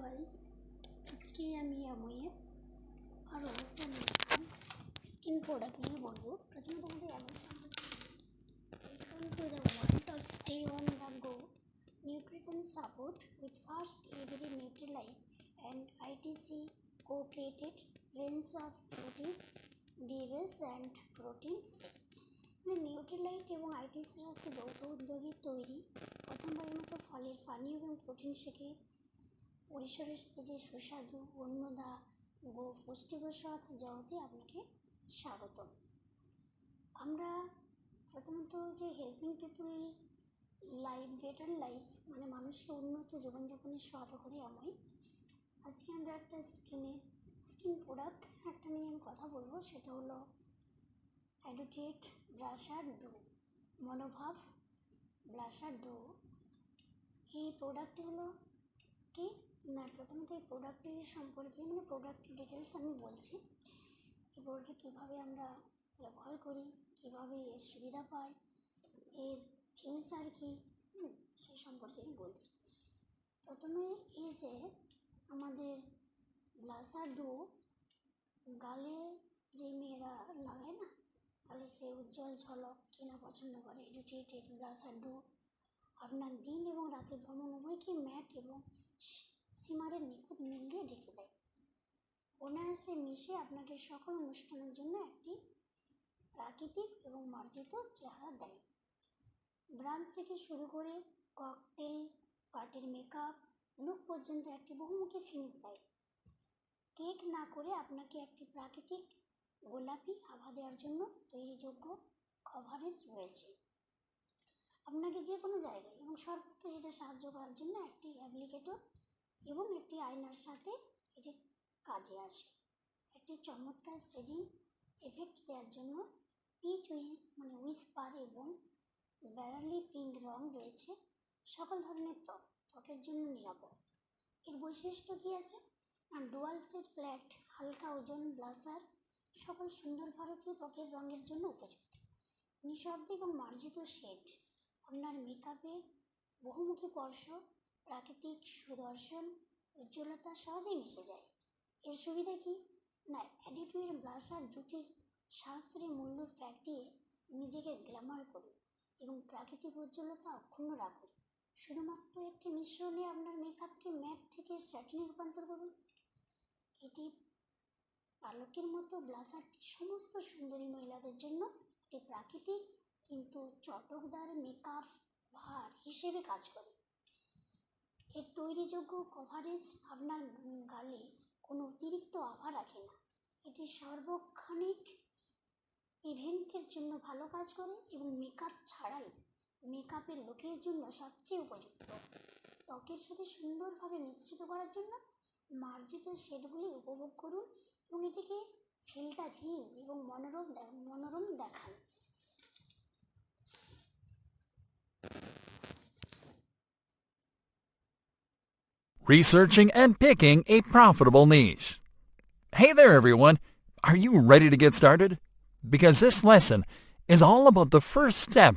Guys, আজকে আমি আমাদের আরও স্কিন প্রোডাক্ট নিয়ে বলবো। প্রথমত আমাদের welcome to the world of stay on the go nutrition support with first every Nutrilite and ITC co-created range of protein DBS and protein C। Nutrilite এবং আইটিসির সাথে যৌথ উদ্যোগে তৈরি প্রথমবারের মতো ফলের পানীয় এবং প্রোটিন শেকে পরিসরের সাথে যে সুস্বাদু অন্নদা গো পুষ্টিকর জগতে আপনাকে স্বাগতম। আমরা প্রথমত যে হেল্পিং পিপুল লাইফ বেটার লাইফ মানে মানুষকে উন্নত জীবনযাপনের সহায়তা করি আমি। আজকে আমরা একটা স্কিন প্রোডাক্ট একটা নিয়ে আমি কথা বলবো, সেটা হলো অ্যাডোটেড ব্লাশার ডু মনোভাব ব্লাশার ডু। এই প্রোডাক্টটি হলো কি না, প্রথমত এই প্রোডাক্টটির সম্পর্কে প্রোডাক্টের ডিটেলস আমি বলছি। এই প্রোডাক্টটি কীভাবে আমরা ব্যবহার করি, কীভাবে এর সুবিধা পাই, এর ফিউচার কী, সে সম্পর্কে আমি বলছি। প্রথমে এই যে আমাদের ব্লাশার ডু গালে যে মেয়েরা লাগায় না, তাহলে সে উজ্জ্বল ঝলক কেনা পছন্দ করে। এডুকেটেড ব্লাশার ডু আপনার দিন এবং রাতের ভ্রমণ উভয়কে ম্যাট এবং সিমারের নিখুঁত মিল দিয়ে ঢেকে দেয়। অনায়াসে মিশে আপনাকে সকল অনুষ্ঠানের জন্য একটি প্রাকৃতিক এবং মার্জিত চেহারা দেয়। ব্রাঞ্চ থেকে শুরু করে ককটেল পার্টির মেকআপ লুক পর্যন্ত একটি বহুমুখী ফিনিশ দেয়। কেক না করে আপনাকে একটি প্রাকৃতিক গোলাপি আভা দেওয়ার জন্য তৈরিযোগ্য কভারেজ রয়েছে। আপনাকে যে কোনো জায়গায় এবং সর্বত্র যেতে সাহায্য করার জন্য একটি অ্যাপ্লিকেটর এবং একটি আয়নার সাথে এটি কাজে আসে। একটি চমৎকার শেডিং এফেক্ট দেওয়ার জন্য পিচ উইসপার এবং ব্যারালি পিঙ্ক রং রয়েছে। সকল ধরনের ত্বকের জন্য নিরাপদ। এর বৈশিষ্ট্য কী আছে না, ডুয়াল সেট ফ্ল্যাট হালকা ওজন ব্লাশার সকল সুন্দর ভারতীয় ত্বকের রঙের জন্য উপযুক্ত। নিঃশব্দ এবং মার্জিত শেড আপনার মেকআপে বহুমুখী স্পর্শ প্রাকৃতিক সুদর্শন উজ্জ্বলতা সহজেই মিশে যায়। এর সুবিধা কি না, অ্যাডিটিভ ব্লাশার জুটির সাশ্রয়ী মূল্যর প্যাক দিয়ে নিজেকে গ্ল্যামার করুন এবং প্রাকৃতিক উজ্জ্বলতা অক্ষুণ্ণ রাখুন। শুধুমাত্র একটি মিশ্রণে আপনার মেকআপকে ম্যাট থেকে স্যাটিনে রূপান্তর করুন। এটি পালকের মতো ব্লাশারটি সমস্ত সুন্দরী মহিলাদের জন্য একটি প্রাকৃতিক কিন্তু চটকদার মেকআপ ভার হিসেবে কাজ করে। এর তৈরিযোগ্য কভারেজ আপনার গালে কোনো অতিরিক্ত আভা রাখে না। এটি সার্বক্ষণিক ইভেন্টের জন্য ভালো কাজ করে এবং মেকআপ ছাড়াই মেকআপের লুকের জন্য সবচেয়ে উপযুক্ত। ত্বকের সাথে সুন্দরভাবে মিশ্রিত করার জন্য মার্জিত শেডগুলি উপভোগ করুন এবং এটিকে ফিল্টারহীন এবং মনোরম দেখান। Researching and picking a profitable niche. Hey there, everyone. Are you ready to get started? Because this lesson is all about the first steps